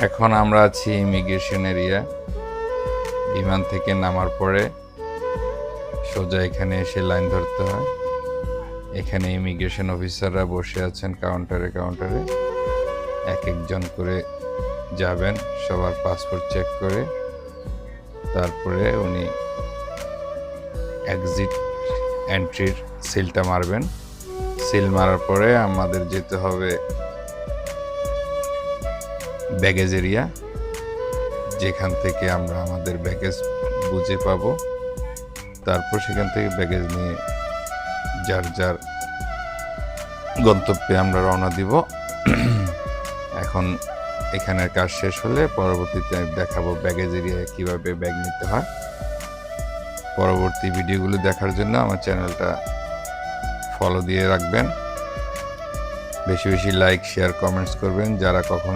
এখন আমরা আছি ইমিগ্রেশন এরিয়া। বিমান থেকে নামার পরে সোজা এখানে এসে লাইন ধরতে হয়। এখানে ইমিগ্রেশন অফিসাররা বসে আছেন কাউন্টারে কাউন্টারে, এক একজন করে যাবেন, সবার পাসপোর্ট চেক করে তারপরে উনি এক্সিট এন্ট্রির সিলটা মারবেন। সিল মারার পরে আমাদের যেতে হবে ব্যাগেজ এরিয়া, যেখান থেকে আমরা আমাদের ব্যাগেজ বুঝে পাবো। তারপর সেখান থেকে ব্যাগেজ নিয়ে যার যার গন্তব্যে আমরা রওনা দিব। এখন এখানের কাজ শেষ হলে পরবর্তীতে দেখাবো ব্যাগেজ এরিয়ায় কীভাবে ব্যাগ নিতে হয়। পরবর্তী ভিডিওগুলো দেখার জন্য আমার চ্যানেলটা ফলো দিয়ে রাখবেন। বেশি বেশি লাইক, শেয়ার, কমেন্টস করবেন যারা কখনো